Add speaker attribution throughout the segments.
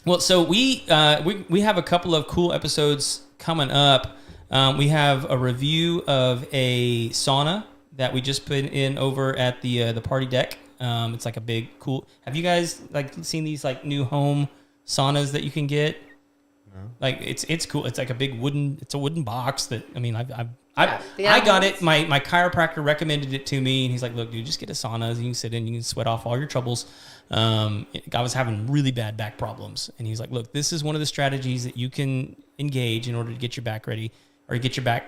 Speaker 1: Well, so we have a couple of cool episodes coming up. We have a review of a sauna that we just put in over at the party deck. It's like a big cool. Have you guys like seen these like new home saunas that you can get? No. Like it's cool. It's like a big wooden box that I got it. My chiropractor recommended it to me, and he's like, "Look, dude, just get a sauna. You can sit in, you can sweat off all your troubles." I was having really bad back problems, and he's like, "Look, this is one of the strategies that you can engage in order to get your back ready or get your back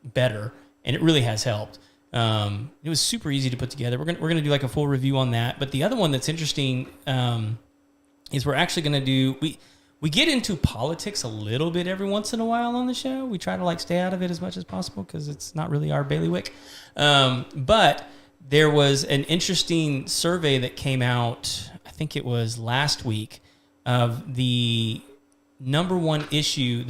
Speaker 1: better," and it really has helped. It was super easy to put together. We're gonna do like a full review on that. But the other one that's interesting is we're actually gonna do we get into politics a little bit every once in a while on the show. We try to like stay out of it as much as possible because it's not really our bailiwick. But there was an interesting survey that came out, I think it was last week, of the number one voting issue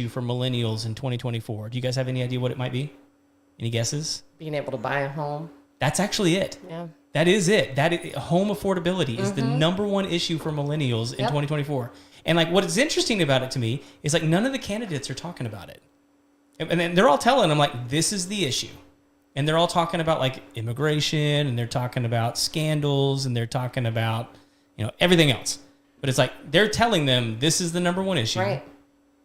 Speaker 1: for millennials in 2024. Do you guys have any idea what it might be? Any guesses?
Speaker 2: Being able to buy a home.
Speaker 1: That's actually it.
Speaker 2: Yeah.
Speaker 1: That is it. Home affordability is the number one issue for millennials in 2024. And like what is interesting about it to me is like none of the candidates are talking about it. And then they're all telling them like this is the issue. And they're all talking about like immigration and they're talking about scandals and they're talking about, everything else. But it's like they're telling them this is the number one issue. Right.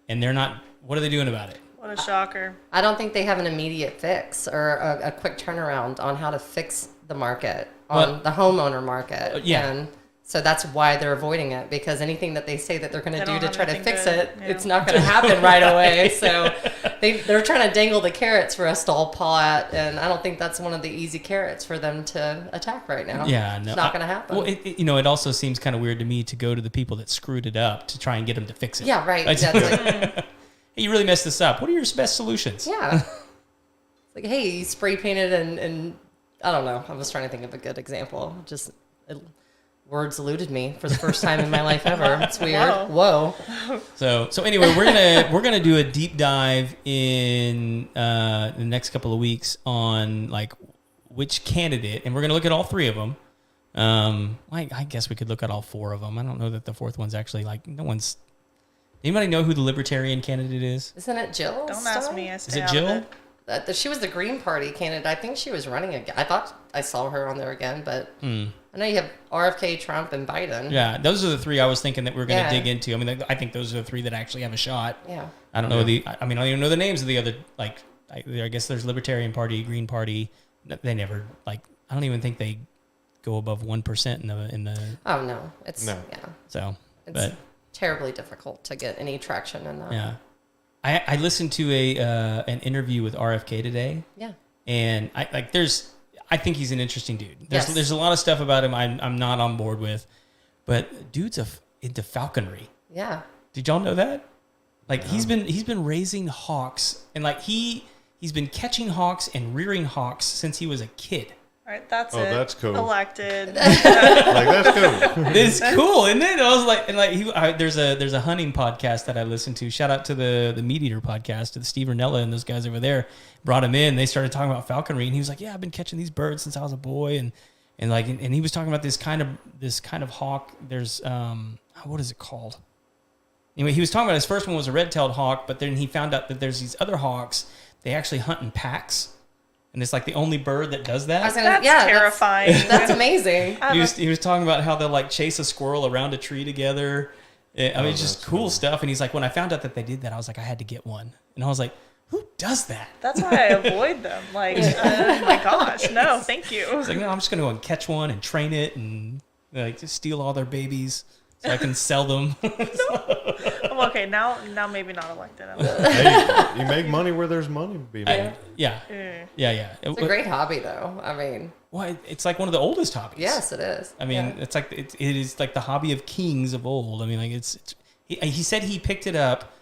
Speaker 1: And they're not, what are they doing about it?
Speaker 3: What a shocker.
Speaker 2: I don't think they have an immediate fix or a quick turnaround on how to fix the market, on the homeowner market.
Speaker 1: Yeah.
Speaker 2: And so that's why they're avoiding it, because anything that they say that they're going to do to try to fix it, it's not going to happen right away. So they're trying to dangle the carrots for us to all paw at, and I don't think that's one of the easy carrots for them to attack right now.
Speaker 1: Yeah, no.
Speaker 2: It's not going to happen.
Speaker 1: Well, it also seems kind of weird to me to go to the people that screwed it up to try and get them to fix it.
Speaker 2: Yeah, right.
Speaker 1: Hey, you really messed this up. What are your best solutions?
Speaker 2: Yeah. It's like, hey, you spray painted and I don't know. I was trying to think of a good example. Words eluded me for the first time in my life ever. It's weird. Whoa.
Speaker 1: So anyway, we're gonna do a deep dive in the next couple of weeks on like which candidate, and we're gonna look at all three of them. I guess we could look at all four of them. I don't know that the fourth one's actually like no one's. Anybody know who the Libertarian candidate is?
Speaker 2: Isn't it Jill?
Speaker 3: Don't ask me.
Speaker 1: Is it Jill?
Speaker 2: She was the Green Party candidate. I think she was running again. I thought I saw her on there again, but I know you have RFK, Trump, and Biden.
Speaker 1: Yeah, those are the three I was thinking that we're going to dig into. I mean, I think those are the three that actually have a shot.
Speaker 2: Yeah.
Speaker 1: I don't know I don't even know the names of the other, like, I guess there's Libertarian Party, Green Party. They never, like, I don't even think they go above 1% in the.
Speaker 2: Oh, no. Yeah.
Speaker 1: So,
Speaker 2: it's terribly difficult to get any traction in that.
Speaker 1: Yeah. I listened to an interview with RFK today.
Speaker 2: Yeah.
Speaker 1: And I think he's an interesting dude. There's a lot of stuff about him I'm not on board with, but dude's into falconry.
Speaker 2: Yeah.
Speaker 1: Did y'all know that? Like he's been raising hawks and like he's been catching hawks and rearing hawks since he was a kid.
Speaker 3: All right, that's it.
Speaker 4: That's cool.
Speaker 3: Elected.
Speaker 4: That's cool.
Speaker 1: It's cool, isn't it? I was like, and like there's a hunting podcast that I listen to. Shout out to the Meat Eater podcast, to the Steve Ranella and those guys over there. Brought him in. They started talking about falconry, and he was like, "Yeah, I've been catching these birds since I was a boy." And he was talking about this kind of hawk. There's what is it called? Anyway, he was talking about his first one was a red-tailed hawk, but then he found out that there's these other hawks. They actually hunt in packs. And it's like the only bird that does that.
Speaker 3: That's terrifying.
Speaker 2: That's amazing.
Speaker 1: He was talking about how they'll like chase a squirrel around a tree together. I mean, it's just cool stuff. And he's like, when I found out that they did that, I was like, I had to get one. And I was like, who does that?
Speaker 3: That's why I avoid them. Like, oh my gosh, no, thank you.
Speaker 1: It's like, no, I'm just going to go and catch one and train it and like just steal all their babies so I can sell them.
Speaker 3: Well, okay, now maybe not elected.
Speaker 4: Hey, you make money where there's money to be made.
Speaker 1: Yeah.
Speaker 2: It's a great hobby, though. I mean,
Speaker 1: well, it's like one of the oldest hobbies.
Speaker 2: Yes, it is.
Speaker 1: I mean, it's like it is like the hobby of kings of old. I mean, like he said he picked it up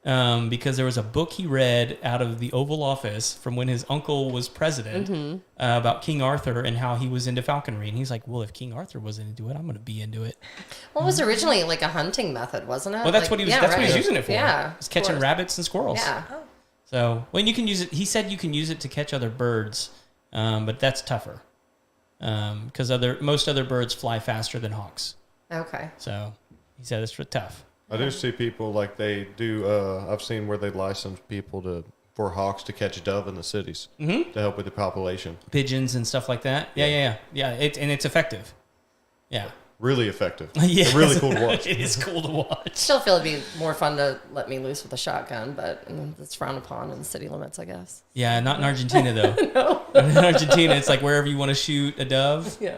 Speaker 1: because there was a book he read out of the Oval Office from when his uncle was president about King Arthur and how he was into falconry. And he's like, well, if King Arthur wasn't into it, I'm going to be into it.
Speaker 2: Well, it was originally like a hunting method, wasn't it?
Speaker 1: Well, that's what he was. That's what he was using it for.
Speaker 2: Yeah,
Speaker 1: he was catching rabbits and squirrels.
Speaker 2: Yeah.
Speaker 1: So when you can use it, he said you can use it to catch other birds, but that's tougher because most other birds fly faster than hawks.
Speaker 2: Okay.
Speaker 1: So He said it's tough.
Speaker 4: I do see people like they do. I've seen where they license people for hawks to catch dove in the cities to help with the population.
Speaker 1: Pigeons and stuff like that. Yeah. It's effective. Yeah.
Speaker 4: Really effective.
Speaker 1: Yes.
Speaker 4: Really cool to watch.
Speaker 1: It is cool to watch.
Speaker 2: Still feel it'd be more fun to let me loose with a shotgun, but it's frowned upon in the city limits, I guess.
Speaker 1: Yeah, not in Argentina though.
Speaker 2: No.
Speaker 1: In Argentina, it's like wherever you want to shoot a dove.
Speaker 2: Yeah.